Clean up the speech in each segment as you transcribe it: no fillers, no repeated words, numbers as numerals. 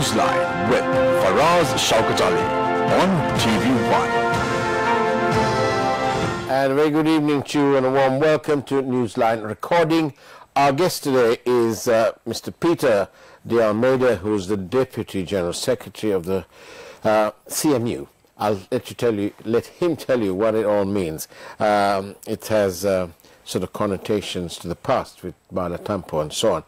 Newsline with Faraz Shaukatali on TV1. And a very good evening to you and a warm welcome to Newsline Recording. Our guest today is Mr. Peter D Almeida, who is the Deputy General Secretary of the CMU. I'll let him tell you what it all means. It has sort of connotations to the past with Bala Tampo and so on.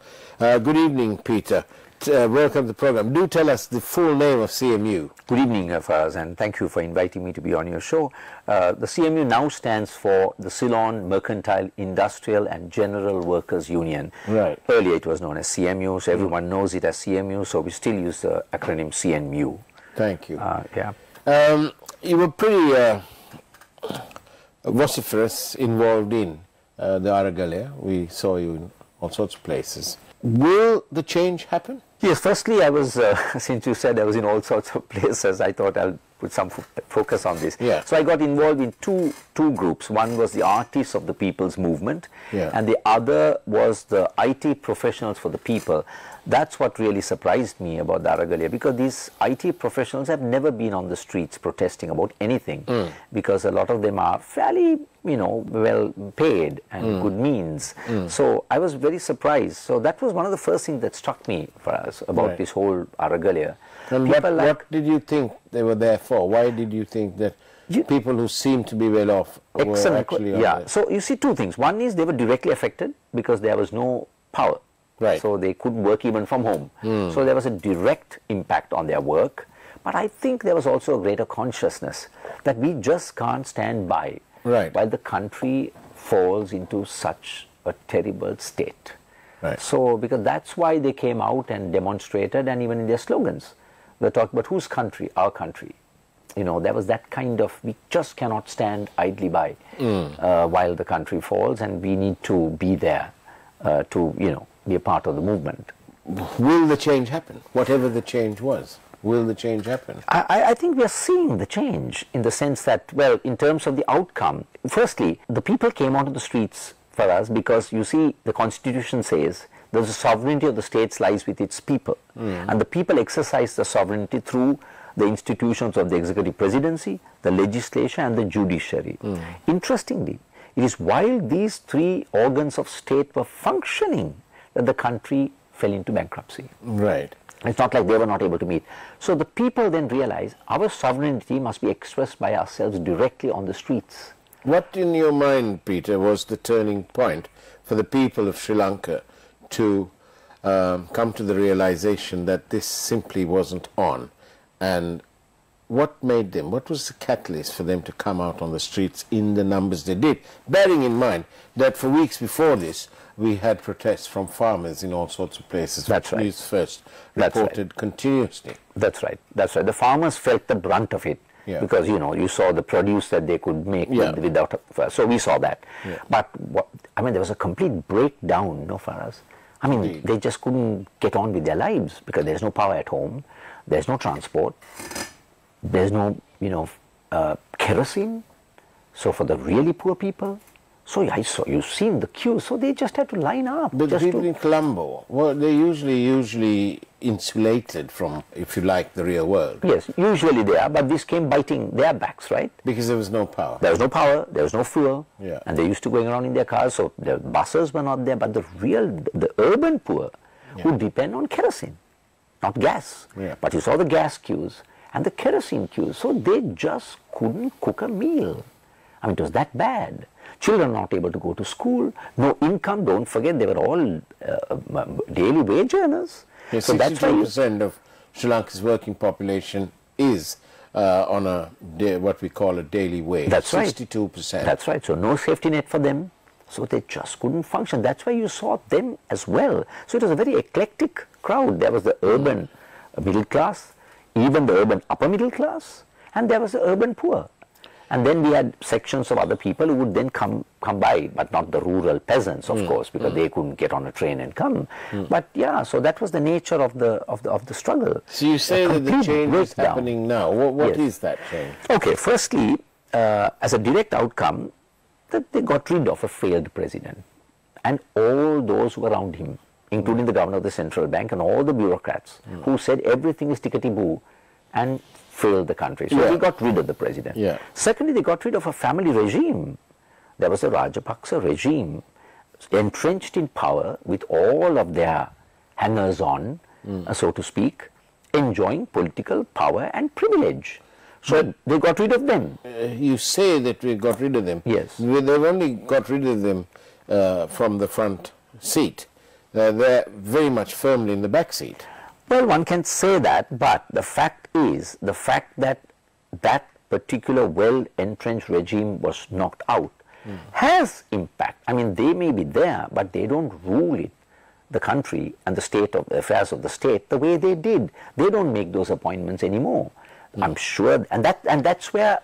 Good evening, Peter. Welcome to the program. Do tell us the full name of CMU. Good evening, Faraz, and thank you for inviting me to be on your show. The CMU now stands for the Ceylon Mercantile, Industrial and General Workers Union. Right. Earlier it was known as CMU, so everyone knows it as CMU, so we still use the acronym CMU. Thank you. Yeah. You were pretty vociferous involved in the Aragalaya. We saw you in all sorts of places. Will the change happen? Yes, firstly, I was, since you said I was in all sorts of places, I thought I'll put some focus on this. Yeah. So I got involved in two groups. One was the Artists of the People's Movement, yeah, and the other was the IT Professionals for the People. That's what really surprised me about the Aragalaya, because these IT professionals have never been on the streets protesting about anything, because a lot of them are fairly, well paid and good means. So I was very surprised. So that was one of the first things that struck me for us about this whole Aragalaya. And what did you think they were there for? Why did you think that people who seemed to be well off were actually on there? So you see two things. One is they were directly affected because there was no power. Right. So they couldn't work even from home. So there was a direct impact on their work. But I think there was also a greater consciousness that we just can't stand by while the country falls into such a terrible state. Right. So because that's why they came out and demonstrated, and even in their slogans, they talked about whose country? Our country. There was that kind of, we just cannot stand idly by while the country falls, and we need to be there to, be a part of the movement. Will the change happen? Whatever the change was, will the change happen? I think we are seeing the change in the sense that, well, in terms of the outcome, firstly, the people came onto the streets for us because, you see, the Constitution says that the sovereignty of the states lies with its people. And the people exercise the sovereignty through the institutions of the executive presidency, the legislature and the judiciary. Interestingly, it is while these three organs of state were functioning that the country fell into bankruptcy. Right. It's not like they were not able to meet. So the people then realized our sovereignty must be expressed by ourselves directly on the streets. What in your mind, Peter, was the turning point for the people of Sri Lanka to come to the realization that this simply wasn't on? And what made them, what was the catalyst for them to come out on the streets in the numbers they did? Bearing in mind that for weeks before this, we had protests from farmers in all sorts of places. That's right. Newsfirst reported continuously. That's right. That's right. The farmers felt the brunt of it because, you saw the produce that they could make without. So we saw that. But, there was a complete breakdown, for us. They just couldn't get on with their lives because there's no power at home, there's no transport, there's no, kerosene. So for the really poor people, so I saw, you've seen the queues, so they just had to line up. But the people in Colombo, well, they're usually insulated from, if you like, the real world. Yes, usually they are, but this came biting their backs, right? Because there was no power. There was no power, there was no fuel, and they used to going around in their cars, so the buses were not there, but the urban poor who depend on kerosene, not gas. But you saw the gas queues and the kerosene queues, so they just couldn't cook a meal. It was that bad. Children not able to go to school, no income. Don't forget, they were all daily wage earners. Yes, so 62% of Sri Lanka's working population is on what we call a daily wage. That's 62%. Right. That's right. So no safety net for them. So they just couldn't function. That's why you saw them as well. So it was a very eclectic crowd. There was the urban middle class, even the urban upper middle class, and there was the urban poor. And then we had sections of other people who would then come by, but not the rural peasants, of course, because they couldn't get on a train and come. But so that was the nature of the struggle. So you say that the change is happening now. What is that change? Okay, firstly, as a direct outcome, that they got rid of a failed president and all those who were around him. including the governor of the central bank and all the bureaucrats who said everything is tickety-boo and failed the country. So they got rid of the president. Secondly, they got rid of a family regime. There was a Rajapaksa regime entrenched in power with all of their hangers-on, so to speak, enjoying political power and privilege. So they got rid of them. You say that we got rid of them. Yes. They've only got rid of them from the front seat. They're very much firmly in the back seat. Well, one can say that, but the fact is, the fact that that particular well-entrenched regime was knocked out has impact. I mean, they may be there, but they don't rule it, the country and the state of the affairs of the state the way they did. They don't make those appointments anymore. I'm sure, and that's where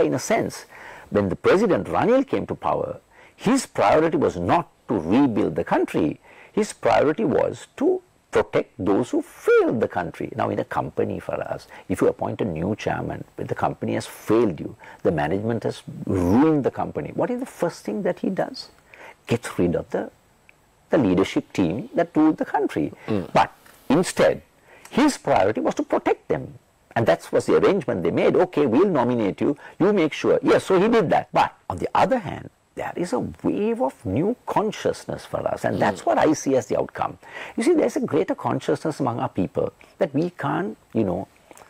in a sense, when the President Ranil came to power, his priority was not to rebuild the country. His priority was to protect those who failed the country. Now, in a company, for us, if you appoint a new chairman, but the company has failed you, the management has ruined the company, what is the first thing that he does? Gets rid of the leadership team that ruled the country. But instead, his priority was to protect them. And that was the arrangement they made. Okay, we'll nominate you, you make sure. Yes, so he did that. But on the other hand, there is a wave of new consciousness for us, and that's what I see as the outcome. You see, there's a greater consciousness among our people that we can't,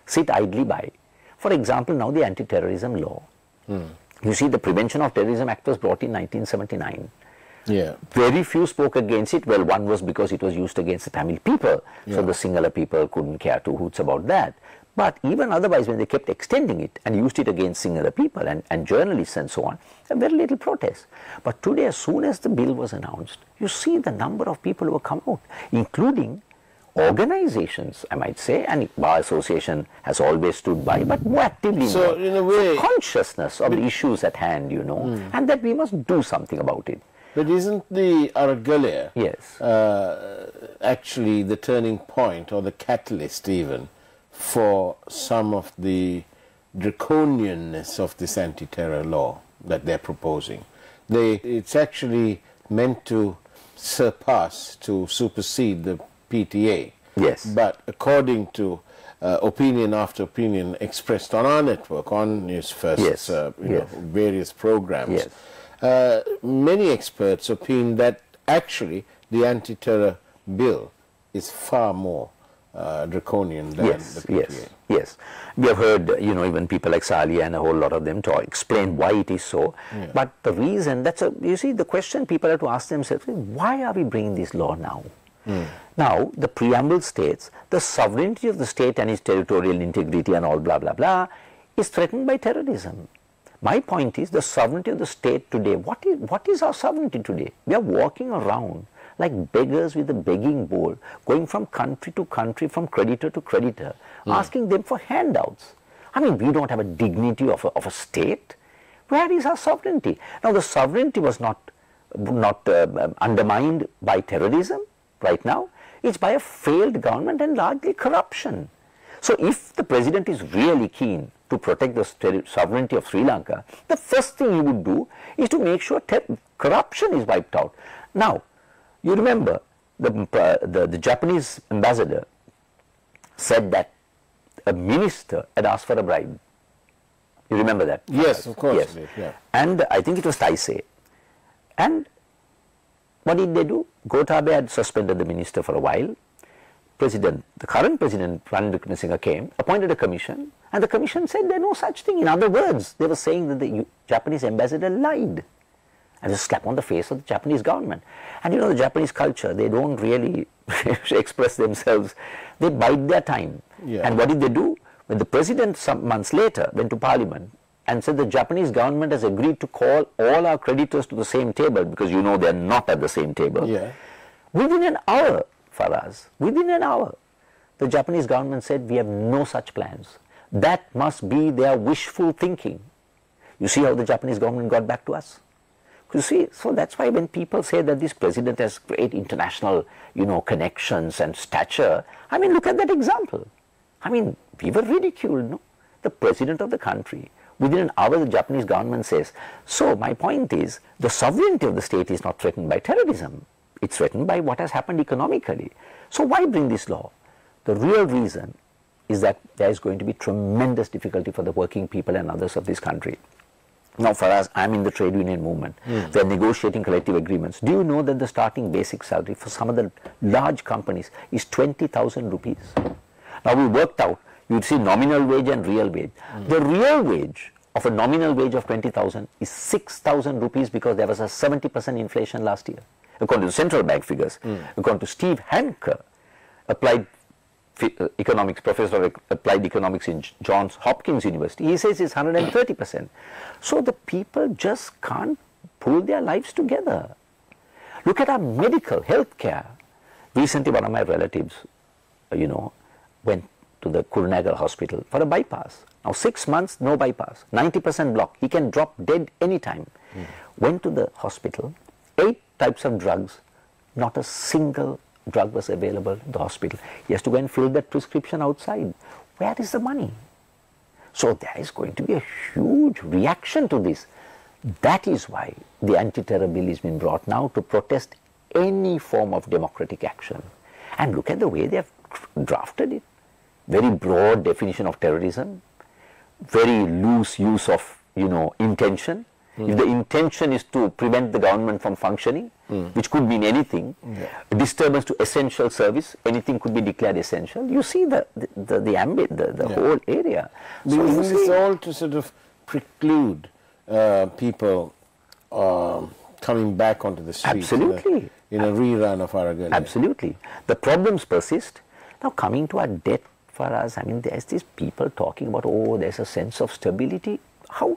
sit idly by. For example, now the Anti-Terrorism Law. You see, the Prevention of Terrorism Act was brought in 1979. Very few spoke against it. Well, one was because it was used against the Tamil people, so the Sinhala people couldn't care two hoots about that. But even otherwise, when they kept extending it and used it against Sinhala people and journalists and so on, there were very little protest. But today, as soon as the bill was announced, you see the number of people who have come out, including organizations, I might say, and Bar Association has always stood by, but more actively. So, in a way, consciousness of the issues at hand, and that we must do something about it. But isn't the Aragalaya actually the turning point or the catalyst even for some of the draconianness of this anti-terror law that they're proposing? It's actually meant to surpass, to supersede the PTA. Yes. But according to opinion after opinion expressed on our network, on Newsfirst, various programs, many experts opine that actually the anti-terror bill is far more draconian than the PTA. Yes. We have heard, even people like Sali and a whole lot of them explain why it is so. But the reason, you see, the question people have to ask themselves is, why are we bringing this law now? Now, the preamble states, the sovereignty of the state and its territorial integrity and all blah, blah, blah, is threatened by terrorism. My point is, the sovereignty of the state today, what is our sovereignty today? We are walking around like beggars with a begging bowl, going from country to country, from creditor to creditor, asking them for handouts. I mean, we don't have a dignity of a state. Where is our sovereignty? Now, the sovereignty was not undermined by terrorism right now. It's by a failed government and largely corruption. So, if the president is really keen to protect the sovereignty of Sri Lanka, the first thing he would do is to make sure corruption is wiped out. Now, you remember the Japanese ambassador said that a minister had asked for a bribe. You remember that? Yes, of course. Yes. Yeah. And I think it was Taisei. And what did they do? Gotabaya had suspended the minister for a while. The current president, Ranil Wickremesinghe, came, appointed a commission, and the commission said there's no such thing. In other words, they were saying that the Japanese ambassador lied. And a slap on the face of the Japanese government. And the Japanese culture, they don't really express themselves. They bide their time. And what did they do? When the president some months later went to parliament and said the Japanese government has agreed to call all our creditors to the same table, because they're not at the same table. Within an hour, Faraz, within an hour, the Japanese government said we have no such plans. That must be their wishful thinking. You see how the Japanese government got back to us? You see, so that's why when people say that this president has great international, connections and stature, I mean, look at that example. I mean, we were ridiculed, no? The president of the country, within an hour the Japanese government says, so my point is, the sovereignty of the state is not threatened by terrorism. It's threatened by what has happened economically. So why bring this law? The real reason is that there is going to be tremendous difficulty for the working people and others of this country. Now for us, I'm in the trade union movement. They're negotiating collective agreements. Do you know that the starting basic salary for some of the large companies is 20,000 rupees? Now we worked out, you'd see nominal wage and real wage. The real wage of a nominal wage of 20,000 is 6,000 rupees because there was a 70% inflation last year. According to central bank figures, according to Steve Hanker, applied economics, professor of applied economics in Johns Hopkins University, he says it's 130%. So the people just can't pull their lives together. Look at our medical health care. Recently, one of my relatives, went to the Kurnagal hospital for a bypass. Now 6 months, no bypass, 90% block. He can drop dead anytime. Went to the hospital, 8 types of drugs, not a single drug was available in the hospital. He has to go and fill that prescription outside. Where is the money? So there is going to be a huge reaction to this. That is why the anti-terror bill has been brought now to protest any form of democratic action. And look at the way they have drafted it. Very broad definition of terrorism, very loose use of, intention. If the intention is to prevent the government from functioning, which could mean anything, disturbance to essential service, anything could be declared essential. You see the ambit, the whole area. So is this all to sort of preclude people coming back onto the streets? Absolutely. In a rerun of Aragalaya? Absolutely. The problems persist. Now coming to our debt for us, there's these people talking about, there's a sense of stability. How?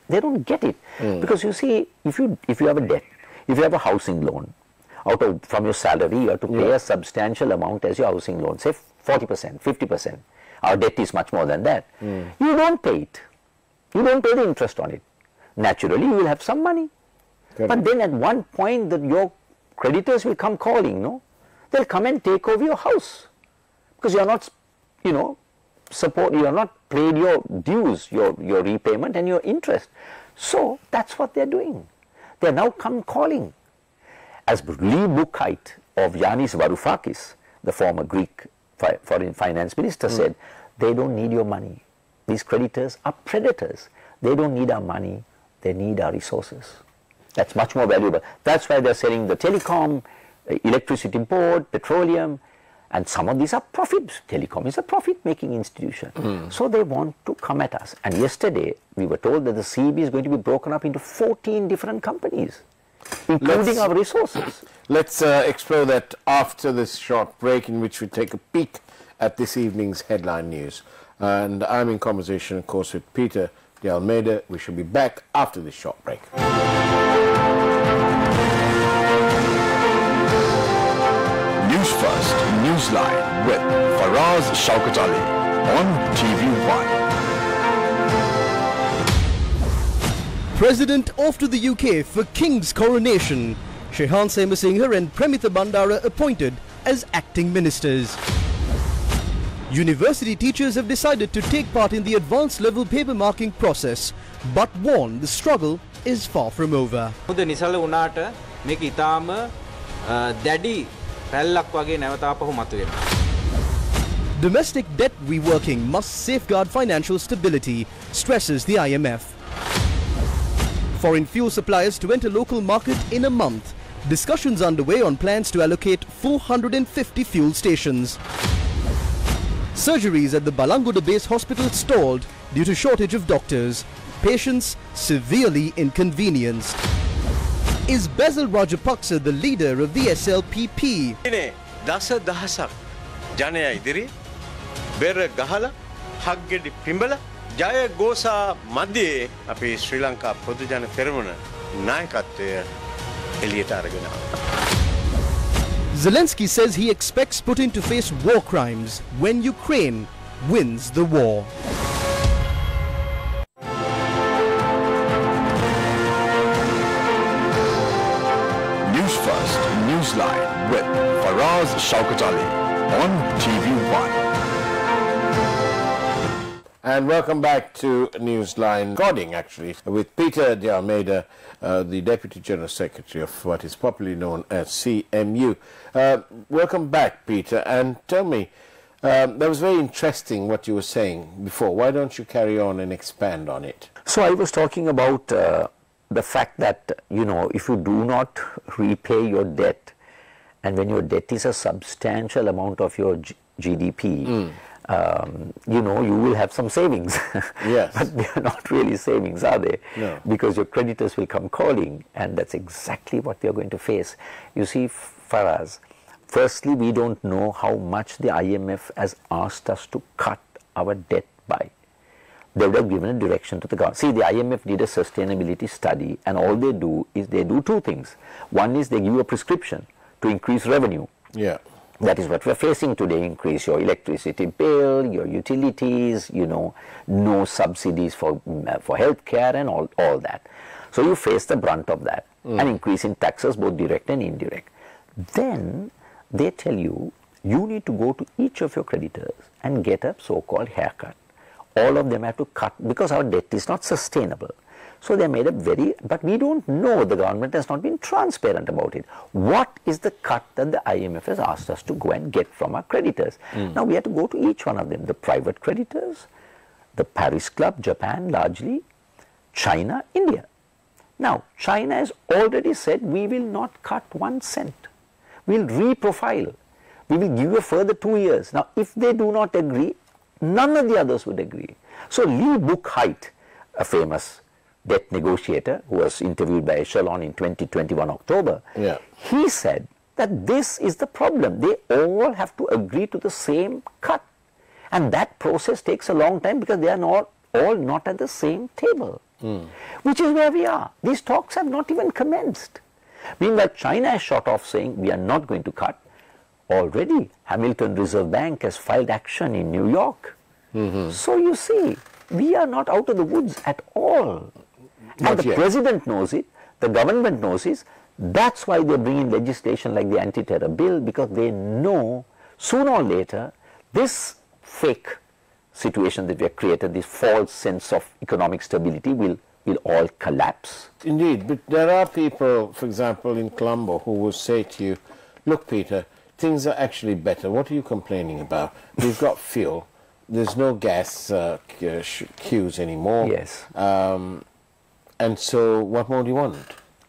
They don't get it. Because you see, if you have a debt, if you have a housing loan, from your salary, you have to pay a substantial amount as your housing loan, say 40%, 50%. Our debt is much more than that. You don't pay it. You don't pay the interest on it. Naturally, you will have some money. Correct. But then at one point, your creditors will come calling, no? They'll come and take over your house. Because you are not, you are not paid your dues, your repayment and your interest. So that's what they're doing. They're now come calling. As Lee Buchheit of Yanis Varoufakis, the former Greek foreign finance minister, said, they don't need your money. These creditors are predators. They don't need our money. They need our resources. That's much more valuable. That's why they're selling the telecom, electricity board, petroleum, and some of these are profits. Telecom is a profit-making institution. So they want to come at us. And yesterday, we were told that the CEB is going to be broken up into 14 different companies, including our resources. Let's explore that after this short break, in which we take a peek at this evening's headline news. And I'm in conversation, of course, with Peter D Almeida. We shall be back after this short break. Newsfirst, Newsline with Faraz Shaukat Ali on TV1. President off to the UK for King's coronation. Shehan Singh and Premita Bandara appointed as acting ministers. University teachers have decided to take part in the advanced level paper marking process, but warn the struggle is far from over. Domestic debt reworking must safeguard financial stability, stresses the IMF. Foreign fuel suppliers to enter local market in a month. Discussions underway on plans to allocate 450 fuel stations. Surgeries at the Balangoda base hospital stalled due to shortage of doctors. Patients severely inconvenienced. Is Basil Rajapaksa the leader of the SLPP? දස දහසක් ජනයා ඉදිරි බෙර ගහලා හග්ගෙඩි පිඹල ජය ගෝසා මැදේ අපේ ශ්‍රී ලංකා පොදු ජන පෙරමුණ නායකත්වය එළියට අරගෙන ආවා. Zelensky says he expects Putin to face war crimes when Ukraine wins the war. Newsfirst, Newsline with Faraz Shaukat Ali on TV1. And welcome back to Newsline recording, actually, with Peter D Almeida, the Deputy General Secretary of what is popularly known as CMU. Welcome back, Peter, and tell me, that was very interesting what you were saying before. Why don't you carry on and expand on it? So I was talking about the fact that, you know, if you do not repay your debt, and when your debt is a substantial amount of your GDP, you know, you will have some savings. Yes. But they are not really savings, are they? No. Because your creditors will come calling, and that's exactly what we are going to face. You see, Faraz, firstly, we don't know how much the IMF has asked us to cut our debt by. They would have given a direction to the government. See, the IMF did a sustainability study, and all they do is they do two things. One is they give you a prescription to increase revenue. Yeah. That is what we're facing today. Increase your electricity bill, your utilities, you know, no subsidies for healthcare and all that. So you face the brunt of that. An increase in taxes, both direct and indirect. Then they tell you, you need to go to each of your creditors and get a so-called haircut. All of them have to cut because our debt is not sustainable. So they made a but we don't know, the government has not been transparent about it. What is the cut that the IMF has asked us to go and get from our creditors? Now we have to go to each one of them, the private creditors, the Paris Club, Japan largely, China, India. Now China has already said we will not cut 1 cent. We'll reprofile. We will give you a further 2 years. Now if they do not agree, none of the others would agree. So Lee Buchheit, a famous debt negotiator who was interviewed by Echelon in 2021 October, he said that this is the problem. They all have to agree to the same cut. And that process takes a long time because they are all not at the same table, which is where we are. These talks have not even commenced. Meanwhile, China has shot off saying we are not going to cut. Already, Hamilton Reserve Bank has filed action in New York. So you see, we are not out of the woods at all. And the president knows it, the government knows it. That's why they're bringing legislation like the Antiterror bill, because they know sooner or later this fake situation that we have created, this false sense of economic stability will all collapse. Indeed, but there are people, for example, in Colombo who will say to you, look, Peter, things are actually better. What are you complaining about? We've got fuel. There's no gas queues anymore. Yes. And so what more do you want?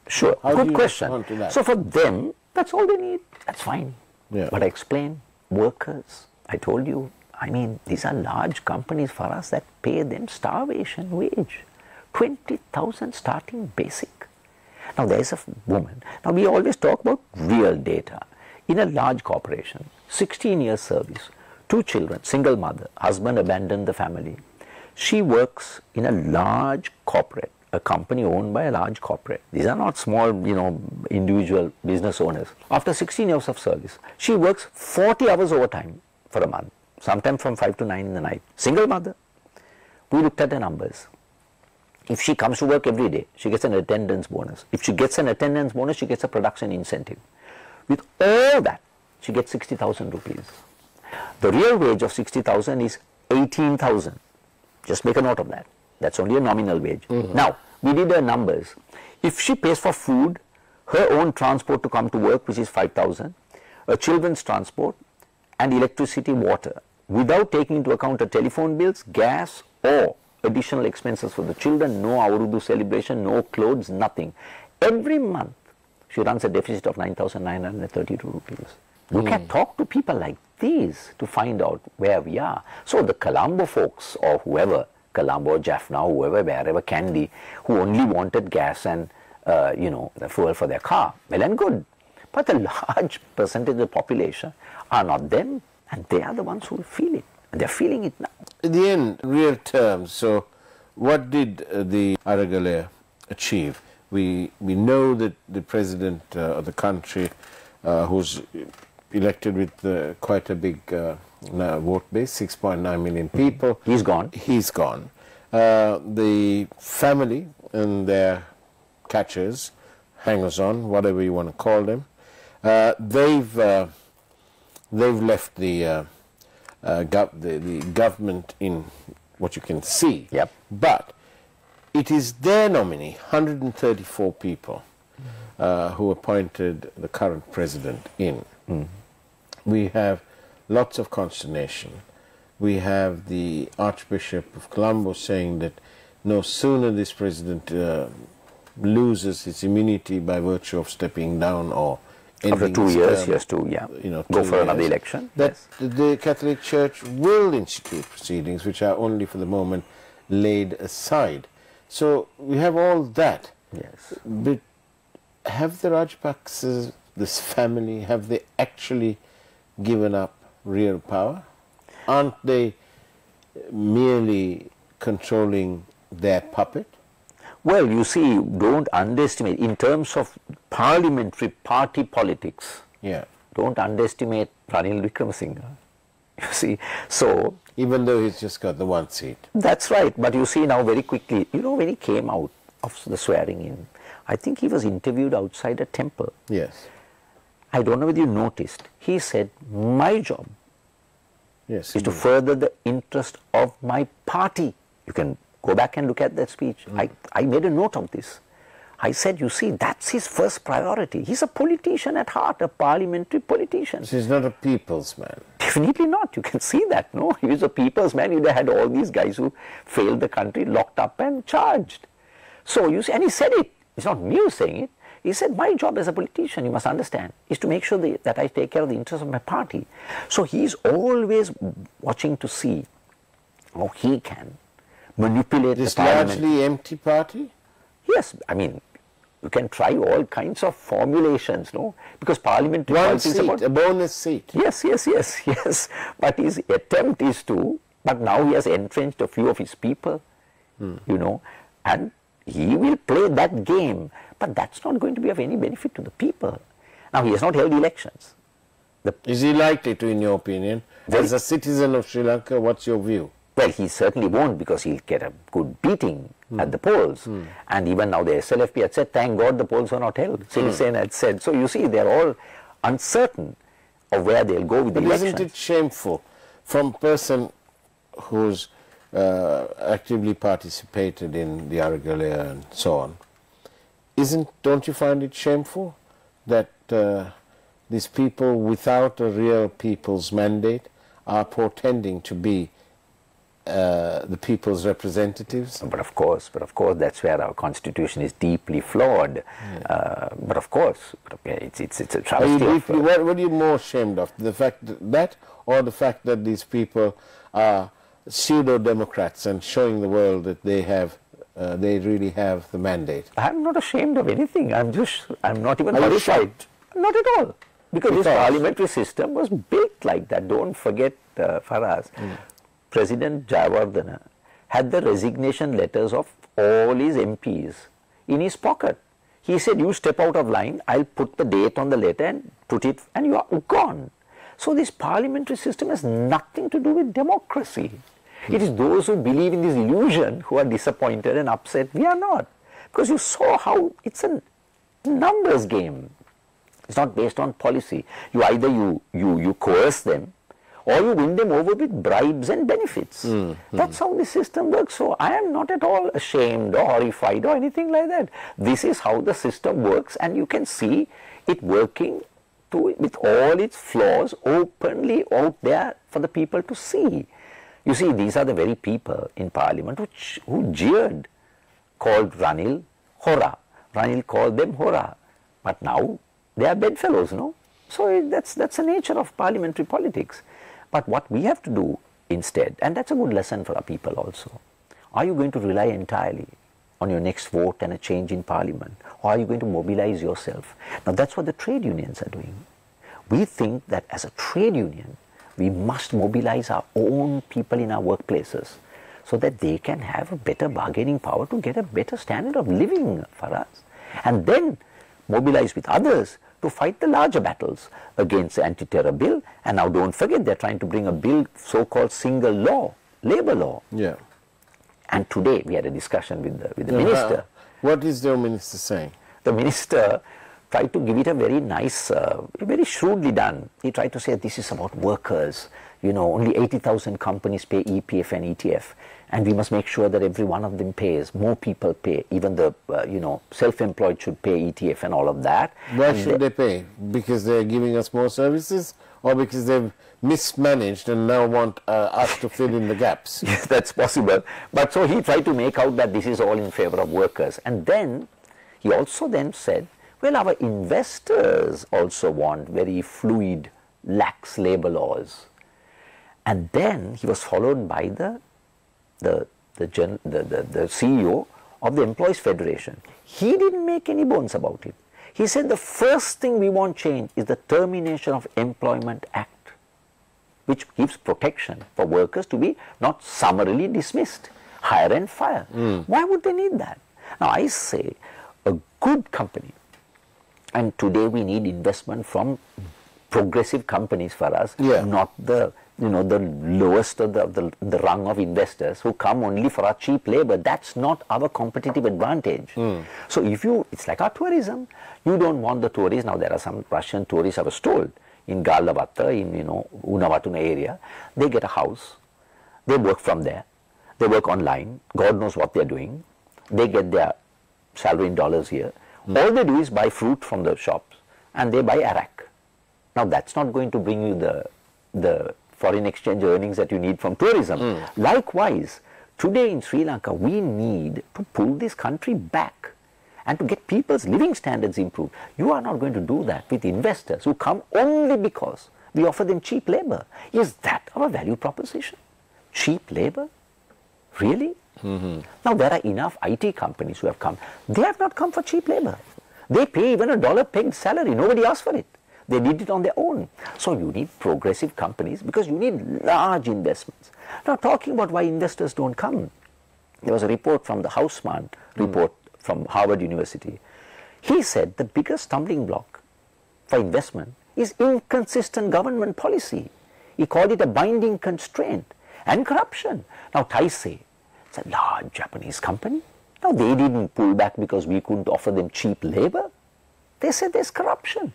Sure, good question. So for them, that's all they need. That's fine. Yeah. But I explain, workers, I told you, I mean, these are large companies for us that pay them starvation wage. 20,000 starting basic. Now there's a woman. Now we always talk about real data. In a large corporation, 16 years service, 2 children, single mother, husband abandoned the family. She works in a large corporate, a company owned by a large corporate. These are not small, you know, individual business owners. After 16 years of service, she works 40 hours overtime for a month, sometimes from 5 to 9 in the night. Single mother. We looked at the numbers. If she comes to work every day, she gets an attendance bonus. If she gets an attendance bonus, she gets a production incentive. With all that, she gets 60,000 rupees. The real wage of 60,000 is 18,000. Just make a note of that. That's only a nominal wage. Now, we did the numbers. If she pays for food, her own transport to come to work, which is 5,000, her children's transport, and electricity, water, without taking into account her telephone bills, gas, or additional expenses for the children, no Aurudu celebration, no clothes, nothing. Every month, she runs a deficit of 9,932 rupees. You can talk to people like these to find out where we are. So the Colombo folks, or whoever, Colombo, Jaffna, whoever, wherever, Kandy, who only wanted gas and, you know, the fuel for their car, well and good. But a large percentage of the population are not them, and they are the ones who will feel it. And they're feeling it now. In the end, real terms, so what did the Aragalaya achieve? We know that the president of the country, who's elected with quite a big vote base, 6.9 million people. He's gone. He's gone. The family and their catchers, hangers-on, whatever you want to call them, they've left the government in what you can see. Yep. But it is their nominee, 134 people, who appointed the current president in. We have lots of consternation. We have the Archbishop of Colombo saying that no sooner this president loses his immunity by virtue of stepping down or after 2 years, he has to go for another election. That the Catholic Church will institute proceedings which are only for the moment laid aside. So we have all that. Yes. But have the Rajapaksas, this family, have they actually given up real power? Aren't they merely controlling their puppet? Well, you see, don't underestimate, in terms of parliamentary party politics, don't underestimate Ranil Wickremesinghe. You see, so... Even though he's just got the one seat. That's right, but you see now very quickly, when he came out of the swearing in, I think he was interviewed outside a temple. Yes. I don't know whether you noticed, he said, my job is to further the interest of my party. You can go back and look at that speech. I made a note of this. I said, you see, that's his first priority. He's a politician at heart, a parliamentary politician. So he's not a people's man. Definitely not. You can see that, no? He was a people's man. He'd had all these guys who failed the country locked up and charged. So you see, and he said it. It's not me who's saying it. He said, my job as a politician, you must understand, is to make sure that I take care of the interests of my party. So he's always watching to see how he can manipulate this the parliament. Largely empty party? Yes, I mean, you can try all kinds of formulations, no? Because parliamentary one politics seat, about a bonus seat. Yes. But his attempt is to, but now he has entrenched a few of his people, and he will play that game. But that's not going to be of any benefit to the people. Now, he has not held elections. Is he likely to, in your opinion? As a citizen of Sri Lanka, what's your view? Well, he certainly won't, because he'll get a good beating at the polls. And even now the SLFP had said, thank God the polls are not held. Sirisena had said. So you see, they're all uncertain of where they'll go with the elections. Isn't it shameful from a person who's actively participated in the Aragalaya and so on? Don't you find it shameful that these people without a real people's mandate are pretending to be the people's representatives? But of course, that's where our constitution is deeply flawed. But of course, it's a travesty. What are you more ashamed of? The fact that, or the fact that these people are pseudo-democrats and showing the world that they really have the mandate? I'm not ashamed of anything. I'm not even horrified. Not at all. Because this parliamentary system was built like that. Don't forget, Faraz. President Jayawardena had the resignation letters of all his MPs in his pocket. He said, you step out of line, I'll put the date on the letter and put it, and you are gone. So this parliamentary system has nothing to do with democracy. It is those who believe in this illusion who are disappointed and upset. We are not. Because you saw how it's a numbers game. It's not based on policy. You either you coerce them, or you win them over with bribes and benefits. That's how the system works. So I am not at all ashamed or horrified or anything like that. This is how the system works, and you can see it working with all its flaws openly out there for the people to see. You see, these are the very people in Parliament who jeered, called Ranil Hora. Ranil called them Hora. But now they are bedfellows, no? So that's the nature of parliamentary politics. But what we have to do instead, and that's a good lesson for our people also, are you going to rely entirely on your next vote and a change in parliament, or are you going to mobilize yourself? Now that's what the trade unions are doing. We think that as a trade union, we must mobilize our own people in our workplaces so that they can have a better bargaining power to get a better standard of living for us. And then mobilize with others to fight the larger battles against the anti-terror bill. And now don't forget, they're trying to bring a bill, so-called single law, labor law. Yeah. And today we had a discussion with the minister. What is the minister saying? The minister tried to give it a very nice, very shrewdly done. He tried to say this is about workers. You know, only 80,000 companies pay EPF and ETF. And we must make sure that every one of them pays, more people pay, even the, self-employed should pay ETF and all of that. Why and should they pay? Because they're giving us more services, or because they've mismanaged and now want us to fill in the gaps? Yes, that's possible. But so he tried to make out that this is all in favor of workers. And then he also then said, well, our investors also want very fluid, lax labor laws. And then he was followed by the CEO of the Employees Federation. He didn't make any bones about it. He said the first thing we want change is the Termination of Employment Act, which gives protection for workers to be not summarily dismissed, hire and fire. Why would they need that? Now I say a good company, and today we need investment from progressive companies for us, not the the lowest of the rung of investors who come only for our cheap labor. That's not our competitive advantage. So it's like our tourism. You don't want the tourists. Now there are some Russian tourists, I was told, in Galavatta, in Unavatuna area. They get a house. They work from there. They work online. God knows what they're doing. They get their salary in dollars here. All they do is buy fruit from the shops, and they buy arak. Now that's not going to bring you the foreign exchange earnings that you need from tourism. Likewise, today in Sri Lanka, we need to pull this country back and to get people's living standards improved. You are not going to do that with investors who come only because we offer them cheap labor. Is that our value proposition? Cheap labor? Really? Now there are enough IT companies who have come. They have not come for cheap labor. They pay even a $1 salary. Nobody asked for it. They did it on their own. So you need progressive companies because you need large investments. Now talking about why investors don't come, there was a report from the Hausmann report from Harvard University. He said the biggest stumbling block for investment is inconsistent government policy. He called it a binding constraint and corruption. Now Taisei, it's a large Japanese company. Now they didn't pull back because we couldn't offer them cheap labor. They said there's corruption.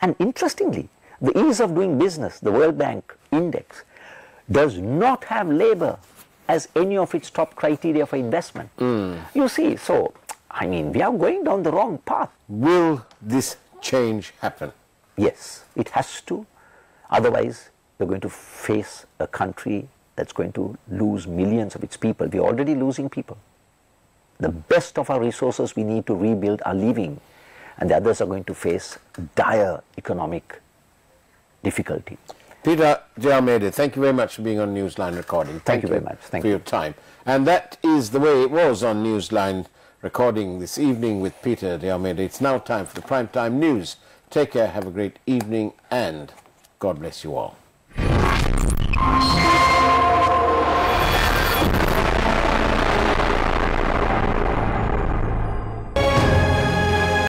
And interestingly, the ease of doing business, the World Bank index, does not have labor as any of its top criteria for investment. You see, so, we are going down the wrong path. Will this change happen? Yes, it has to. Otherwise, we're going to face a country that's going to lose millions of its people. We're already losing people. The best of our resources we need to rebuild are leaving, and the others are going to face dire economic difficulty. Peter D Almeida, thank you very much for being on Newsline Recording. Thank you very much. Thank for you. your time. And that is the way it was on Newsline Recording this evening with Peter D Almeida. It's now time for the primetime news. Take care, have a great evening, and God bless you all.